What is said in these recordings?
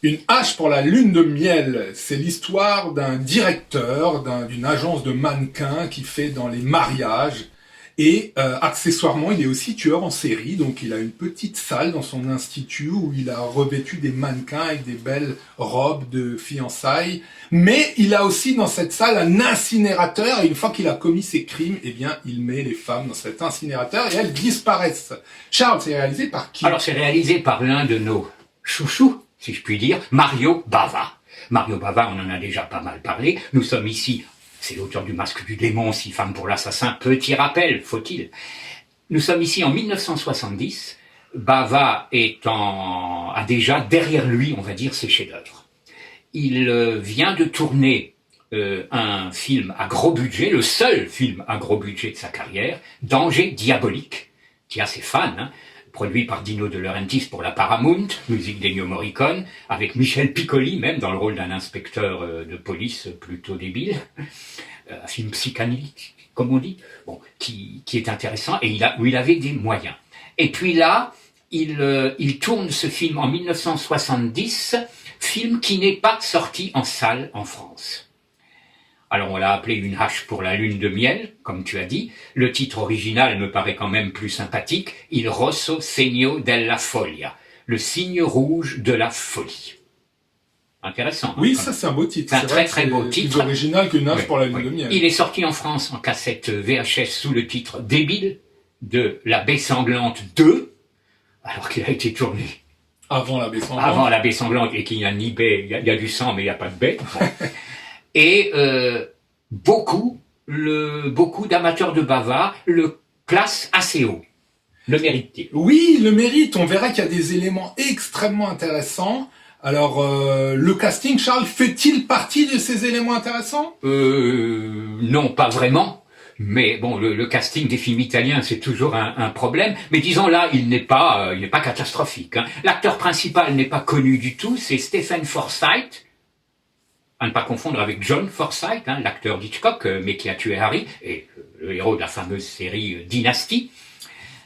Une hache pour la lune de miel, c'est l'histoire d'un directeur d'une agence de mannequins qui fait dans les mariages. Et accessoirement, il est aussi tueur en série, donc il a une petite salle dans son institut où il a revêtu des mannequins avec des belles robes de fiançailles. Mais il a aussi dans cette salle un incinérateur, et une fois qu'il a commis ses crimes, eh bien, il met les femmes dans cet incinérateur et elles disparaissent. Charles, c'est réalisé par qui? Alors, c'est réalisé par l'un de nos chouchous, si je puis dire, Mario Bava. Mario Bava, on en a déjà pas mal parlé. Nous sommes ici, c'est l'auteur du Masque du démon, 6 femmes pour l'assassin. Petit rappel, faut-il. Nous sommes ici en 1970. Bava a déjà derrière lui, on va dire, ses chefs-d'œuvre. Il vient de tourner un film à gros budget, le seul film à gros budget de sa carrière, Danger diabolique, qui a ses fans, hein, produit par Dino De Laurentiis pour la Paramount, musique d'Ennio Morricone, avec Michel Piccoli même dans le rôle d'un inspecteur de police plutôt débile, un film psychanalytique, comme on dit, bon, qui est intéressant et où il avait des moyens. Et puis là, il tourne ce film en 1970, film qui n'est pas sorti en salle en France. Alors on l'a appelé Une hache pour la lune de miel, comme tu as dit. Le titre original me paraît quand même plus sympathique. Il rosso segno della foglia, le signe rouge de la folie. Intéressant. Oui, hein, ça c'est un beau titre. C'est un très très beau titre. Plus original qu'Une hache pour la lune de miel. Il est sorti en France en cassette VHS sous le titre Débile de La Baie Sanglante 2, alors qu'il a été tourné avant La Baie Sanglante. Avant La Baie Sanglante et qu'il n'y a ni baie, il y a du sang mais il n'y a pas de baie. Et beaucoup d'amateurs de Bava le classent assez haut. Le mérite-t-il? Oui, le mérite. On verra qu'il y a des éléments extrêmement intéressants. Alors, le casting, Charles, fait-il partie de ces éléments intéressants? Non, pas vraiment. Mais bon, le casting des films italiens, c'est toujours un problème. Mais disons là, il n'est pas catastrophique. Hein. L'acteur principal n'est pas connu du tout. C'est Stephen Forsythe. À ne pas confondre avec John Forsythe, hein, l'acteur d'Hitchcock, mais qui a tué Harry, et le héros de la fameuse série Dynasty,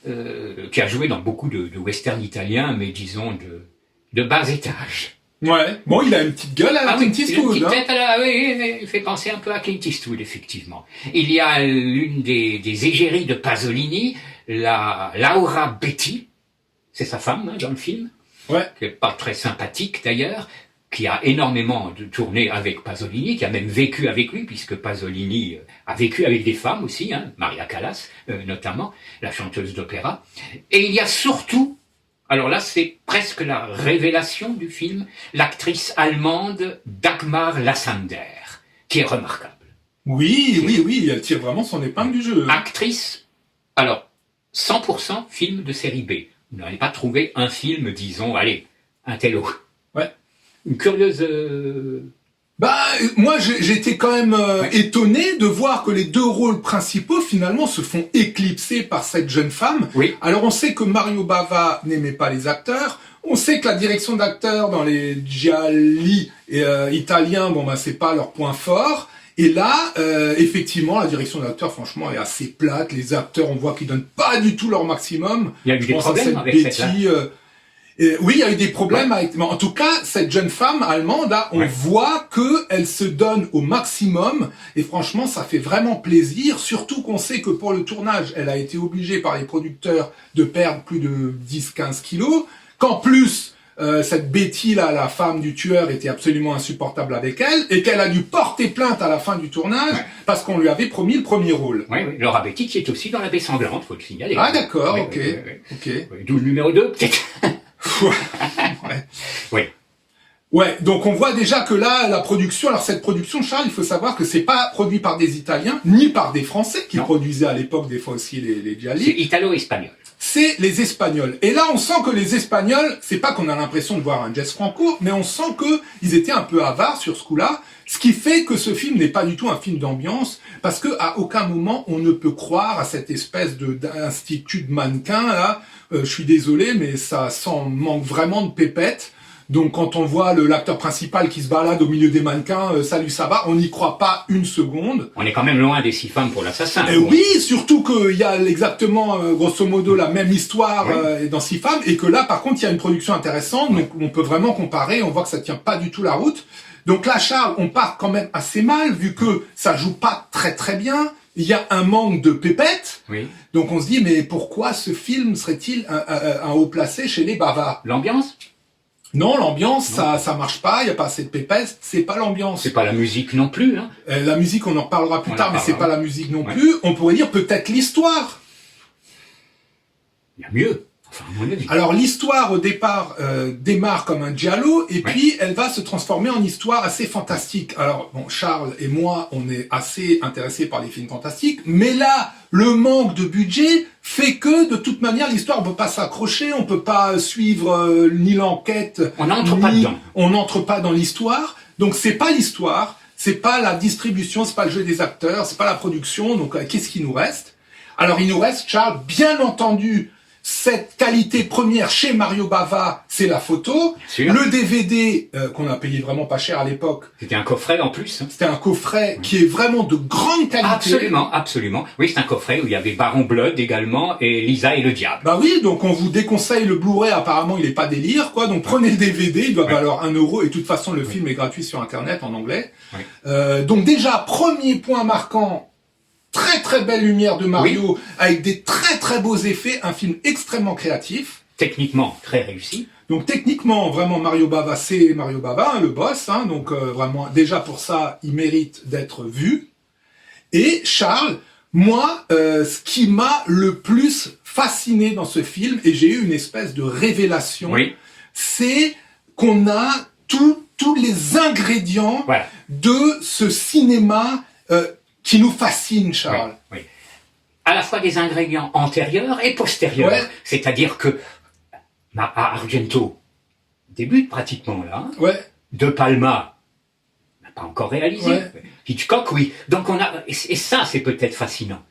qui a joué dans beaucoup de westerns italiens, mais disons de bas étage. Ouais. Bon, il a une petite gueule à Clint Eastwood. Une petite tête oui, il fait penser un peu à Clint Eastwood, effectivement. Il y a l'une des égéries de Pasolini, la Laura Betti, c'est sa femme, hein, dans le film. Ouais. Qui est pas très sympathique, d'ailleurs, qui a énormément tourné avec Pasolini, qui a même vécu avec lui, puisque Pasolini a vécu avec des femmes aussi, hein, Maria Callas notamment, la chanteuse d'opéra. Et il y a surtout, alors là c'est presque la révélation du film, l'actrice allemande Dagmar Lassander, qui est remarquable. Oui, elle tire vraiment son épingle du jeu. Actrice, alors 100% film de série B. Vous n'avez pas trouvé un film, disons, allez, un télo. Ouais. Une curieuse... moi j'étais quand même étonné de voir que les deux rôles principaux finalement se font éclipser par cette jeune femme. Oui. Alors on sait que Mario Bava n'aimait pas les acteurs, on sait que la direction d'acteurs dans les gialli italiens, c'est pas leur point fort. Et là, effectivement, la direction d'acteurs, franchement, est assez plate. Les acteurs, on voit qu'ils donnent pas du tout leur maximum. Il y a eu des problèmes avec Betty, oui, il y a eu des problèmes avec... Mais en tout cas, cette jeune femme allemande, là, on voit qu'elle se donne au maximum. Et franchement, ça fait vraiment plaisir. Surtout qu'on sait que pour le tournage, elle a été obligée par les producteurs de perdre plus de 10-15 kilos. Qu'en plus, cette Betty, là, la femme du tueur, était absolument insupportable avec elle. Et qu'elle a dû porter plainte à la fin du tournage parce qu'on lui avait promis le premier rôle. Oui, Laura Betty qui est aussi dans La Baie Sanglante, faut le signaler. Ah d'accord, ok. D'où le numéro 2, peut-être. Ouais, donc on voit déjà que là, la production, alors cette production, Charles, il faut savoir que c'est pas produit par des Italiens, ni par des Français, qui produisaient à l'époque des fois aussi les gialli. C'est italo-espagnol. C'est les Espagnols. Et là, on sent que les Espagnols, c'est pas qu'on a l'impression de voir un jazz franco, mais on sent que ils étaient un peu avares sur ce coup-là, ce qui fait que ce film n'est pas du tout un film d'ambiance, parce que à aucun moment on ne peut croire à cette espèce d'institut de mannequins là. Je suis désolé, mais ça manque vraiment de pépettes. Donc quand on voit l'acteur principal qui se balade au milieu des mannequins, salut ça va, on n'y croit pas une seconde. On est quand même loin des 6 femmes pour l'assassin. Et oui, surtout qu'il y a exactement, grosso modo, la même histoire dans 6 femmes, et que là, par contre, il y a une production intéressante, donc on peut vraiment comparer, on voit que ça tient pas du tout la route. Donc là, Charles, on part quand même assez mal, vu que ça joue pas très très bien, il y a un manque de pépettes, donc on se dit, mais pourquoi ce film serait-il un haut placé chez les Bava? L'ambiance? Non, l'ambiance, ça marche pas, il y a pas assez de pépettes, c'est pas l'ambiance. C'est pas la musique non plus, hein. La musique, on en reparlera plus tard, mais c'est pas la musique non plus. On pourrait dire peut-être l'histoire. Il y a mieux. Enfin, à mon avis. Alors l'histoire au départ démarre comme un giallo et puis elle va se transformer en histoire assez fantastique. Alors bon, Charles et moi, on est assez intéressés par les films fantastiques, mais là, le manque de budget fait que de toute manière l'histoire on peut pas s'accrocher, on peut pas suivre ni l'enquête, on n'entre pas dedans. On n'entre pas dans l'histoire. Donc c'est pas l'histoire, c'est pas la distribution, c'est pas le jeu des acteurs, c'est pas la production. Donc qu'est-ce qui nous reste? Alors il nous reste, Charles, bien entendu, cette qualité première chez Mario Bava, c'est la photo. Le DVD qu'on a payé vraiment pas cher à l'époque. C'était un coffret en plus. Hein. C'était un coffret qui est vraiment de grande qualité. Absolument, absolument. Oui, c'est un coffret où il y avait Baron Blood également et Lisa et le Diable. Bah oui, donc on vous déconseille le Blu-ray. Apparemment, il est pas délire, quoi. Donc prenez le DVD, il doit valoir 1 euro et de toute façon le film est gratuit sur Internet en anglais. Donc déjà premier point marquant. Très très belle lumière de Mario, avec des très très beaux effets, un film extrêmement créatif. Techniquement très réussi. Donc techniquement, vraiment Mario Bava, c'est Mario Bava, hein, le boss, hein, donc vraiment, déjà pour ça, il mérite d'être vu. Et Charles, moi, ce qui m'a le plus fasciné dans ce film, et j'ai eu une espèce de révélation, c'est qu'on a tous les ingrédients de ce cinéma qui nous fascine, Charles. Oui. À la fois des ingrédients antérieurs et postérieurs. C'est-à-dire que Argento débute pratiquement là. De Palma n'a pas encore réalisé. Hitchcock, oui. Donc on a, et ça c'est peut-être fascinant.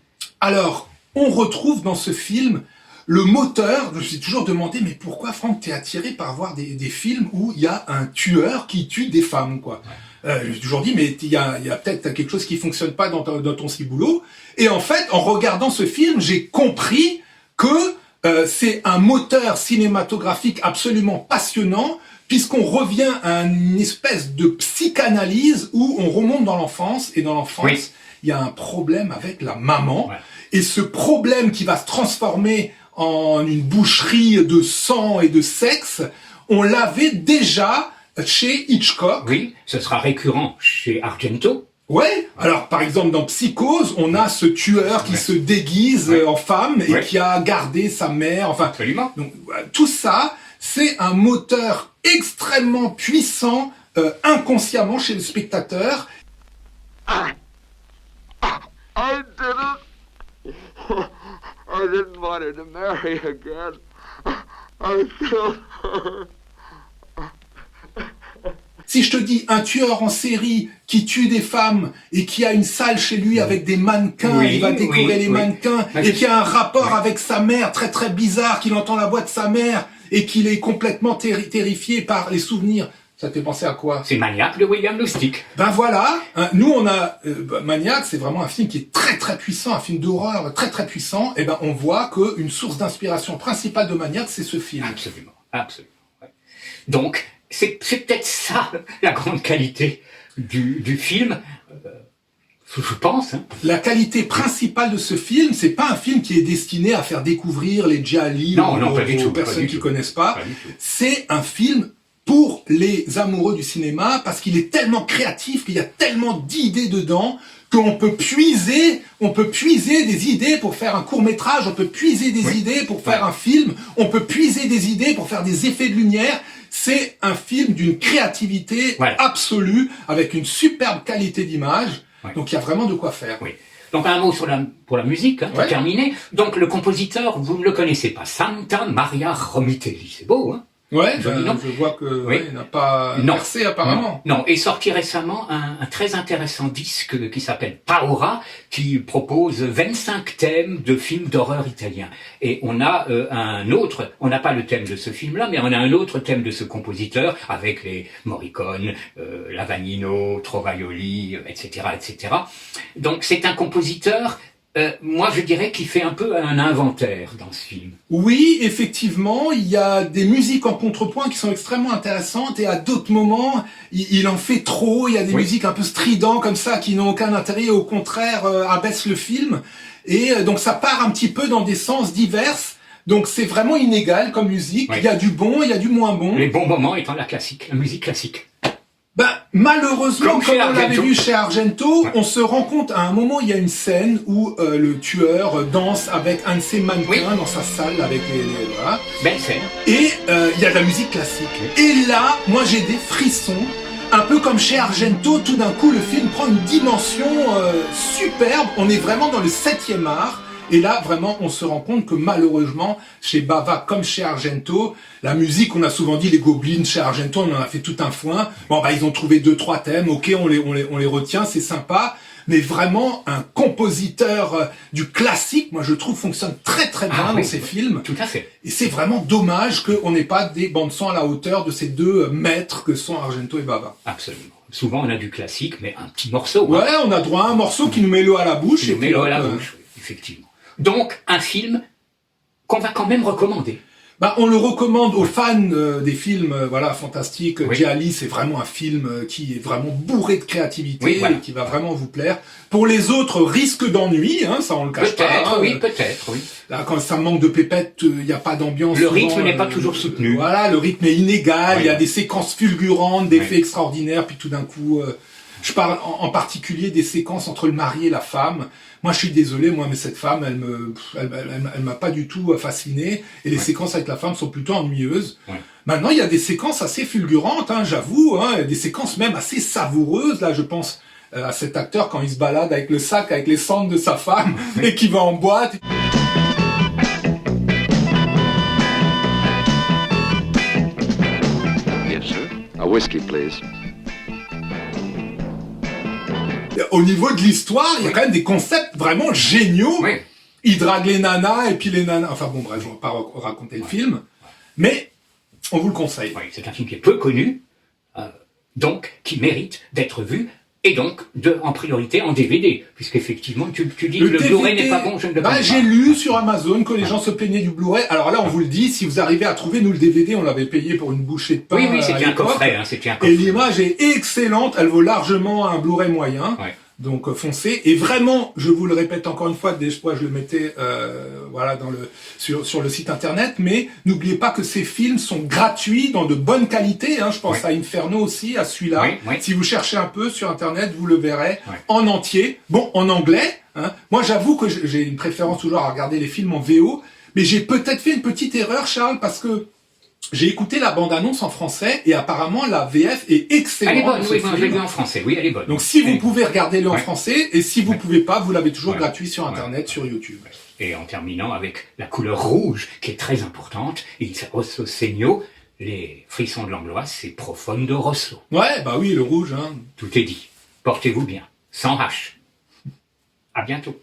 Alors, on retrouve dans ce film le moteur. Je me suis toujours demandé, mais pourquoi, Franck, t'es attiré par voir des films où il y a un tueur qui tue des femmes, quoi. Je me suis toujours dit, mais il y a peut-être quelque chose qui fonctionne pas dans ton ciboulot. Et en fait, en regardant ce film, j'ai compris que c'est un moteur cinématographique absolument passionnant, puisqu'on revient à une espèce de psychanalyse où on remonte dans l'enfance, et dans l'enfance, il y a un problème avec la maman. Et ce problème qui va se transformer en une boucherie de sang et de sexe, on l'avait déjà chez Hitchcock. Oui, ce sera récurrent chez Argento. Ouais, alors par exemple dans Psychose, on a ce tueur qui se déguise en femme et qui a gardé sa mère, enfin... Absolument. Donc tout ça, c'est un moteur extrêmement puissant, inconsciemment chez le spectateur. I did it! I didn't want her to marry again. I killed her. Si je te dis un tueur en série qui tue des femmes et qui a une salle chez lui avec des mannequins, il va décorer les mannequins, et qui a un rapport avec sa mère très très bizarre, qu'il entend la voix de sa mère et qu'il est complètement terrifié par les souvenirs, ça te fait penser à quoi? C'est Maniac de William Lustig. Ben voilà, hein, nous on a Maniac, c'est vraiment un film qui est très très puissant, un film d'horreur très très puissant. Et ben on voit que une source d'inspiration principale de Maniac, c'est ce film. Absolument, absolument. Donc c'est peut-être ça la grande qualité du film, je pense. Hein. La qualité principale de ce film, c'est pas un film qui est destiné à faire découvrir les gialli aux personnes qui connaissent pas. C'est un film pour les amoureux du cinéma, parce qu'il est tellement créatif, qu'il y a tellement d'idées dedans, qu'on peut puiser des idées pour faire un court-métrage, on peut puiser des idées pour faire un film, on peut puiser des idées pour faire des effets de lumière. C'est un film d'une créativité absolue, avec une superbe qualité d'image. Donc il y a vraiment de quoi faire. Donc un mot pour la musique, pour terminer. Donc le compositeur, vous ne le connaissez pas, Santa Maria Romitelli, c'est beau, hein? Ouais, Joli nom. je vois que Oui. ouais, il n'a pas Non. percé apparemment. Non, est sorti récemment un très intéressant disque qui s'appelle Paura, qui propose 25 thèmes de films d'horreur italiens. Et on a on n'a pas le thème de ce film-là, mais on a un autre thème de ce compositeur, avec les Morricone, Lavagnino, Trovaioli, etc., etc. Donc c'est un compositeur, moi je dirais qu'il fait un peu un inventaire dans ce film. Oui, effectivement, il y a des musiques en contrepoint qui sont extrêmement intéressantes et à d'autres moments, il en fait trop. Il y a des musiques un peu stridentes comme ça qui n'ont aucun intérêt et au contraire abaissent le film. Et donc ça part un petit peu dans des sens divers. Donc c'est vraiment inégal comme musique. Oui. Il y a du bon, il y a du moins bon. Les bons moments étant la musique classique. Ben, malheureusement, Comme comme chez on l'avait Argento. vu chez Argento, on se rend compte, à un moment, il y a une scène où le tueur danse avec un de ses mannequins dans sa salle avec les voilà. Belle scène. Et il y a de la musique classique. Et là, moi j'ai des frissons. Un peu comme chez Argento, tout d'un coup le film prend une dimension superbe. On est vraiment dans le 7e art. Et là, vraiment, on se rend compte que malheureusement, chez Bava comme chez Argento, la musique, on a souvent dit les Gobelins chez Argento, on en a fait tout un foin. Bon, bah, ils ont trouvé 2-3 thèmes, ok, on les retient, c'est sympa. Mais vraiment, un compositeur du classique, moi je trouve, fonctionne très très bien dans ces films. Tout à fait. Et c'est vraiment dommage qu'on n'ait pas des bandes-son à la hauteur de ces deux maîtres que sont Argento et Bava. Absolument. Souvent, on a du classique, mais un petit morceau. Ouais, on a droit à un morceau qui nous met l'eau à la bouche. Qui nous met l'eau à la bouche, oui, effectivement. Donc, un film qu'on va quand même recommander. Bah, on le recommande aux fans des films voilà fantastiques. Oui. Gialli, c'est vraiment un film qui est vraiment bourré de créativité Oui, voilà. et qui va vraiment vous plaire. Pour les autres, risque d'ennui, hein, ça on le cache pas. Peut-être, hein. oui, peut-être, oui. Là, quand ça manque de pépettes, il n'y a pas d'ambiance. Le souvent, rythme n'est pas toujours soutenu. Voilà, le rythme est inégal. Oui, Il y a oui. des séquences fulgurantes, des Oui. faits extraordinaires, puis tout d'un coup, je parle en particulier des séquences entre le mari et la femme. Moi, je suis désolé, mais cette femme, elle m'a pas du tout fasciné. Et les séquences avec la femme sont plutôt ennuyeuses. Ouais. Maintenant, il y a des séquences assez fulgurantes, hein, j'avoue, hein, des séquences même assez savoureuses. Là, je pense à cet acteur quand il se balade avec le sac, avec les cendres de sa femme, et qui va en boîte. Yes, sir. A whiskey, please. Au niveau de l'histoire, il y a quand même des concepts vraiment géniaux. Oui. Il drague les nanas, et puis les nanas... Enfin bon, bref, on va pas raconter le film. Mais on vous le conseille. Oui, c'est un film qui est peu connu, donc qui mérite d'être vu, et donc en priorité en DVD, puisqu'effectivement, tu dis que le Blu-ray n'est pas bon, je ne le pense pas. J'ai lu sur Amazon que les gens se plaignaient du Blu-ray. Alors là, on vous le dit, si vous arrivez à trouver, nous le DVD, on l'avait payé pour une bouchée de pain. Oui, oui, à c'était un l'époque. coffret, hein, c'était un Et coffret. l'image est excellente, elle vaut largement un Blu-ray moyen. Ouais. Donc foncez. Et vraiment, je vous le répète encore une fois, des fois je le mettais voilà sur le site internet, mais n'oubliez pas que ces films sont gratuits dans de bonne qualité. Hein. Je pense Ouais. à Inferno aussi, à celui-là. Oui, oui. Si vous cherchez un peu sur internet, vous le verrez Ouais. en entier. Bon, en anglais. Hein. Moi, j'avoue que j'ai une préférence toujours à regarder les films en VO, mais j'ai peut-être fait une petite erreur, Charles, parce que j'ai écouté la bande-annonce en français et apparemment la VF est excellente. Elle est bonne, dans ce oui, moi, je l'ai film. vu en français, oui, elle est bonne. Donc si vous Elle est pouvez, regardez-le en Ouais. français, et si vous pouvez pas, vous l'avez toujours Ouais. gratuit sur internet, Ouais. sur YouTube. Et en terminant avec la couleur rouge, qui est très importante, il Rosso Segno, les frissons de l'angloise, c'est Profondo Rosso. Ouais, bah oui, le rouge, hein. Tout est dit. Portez-vous bien, sans H. À bientôt.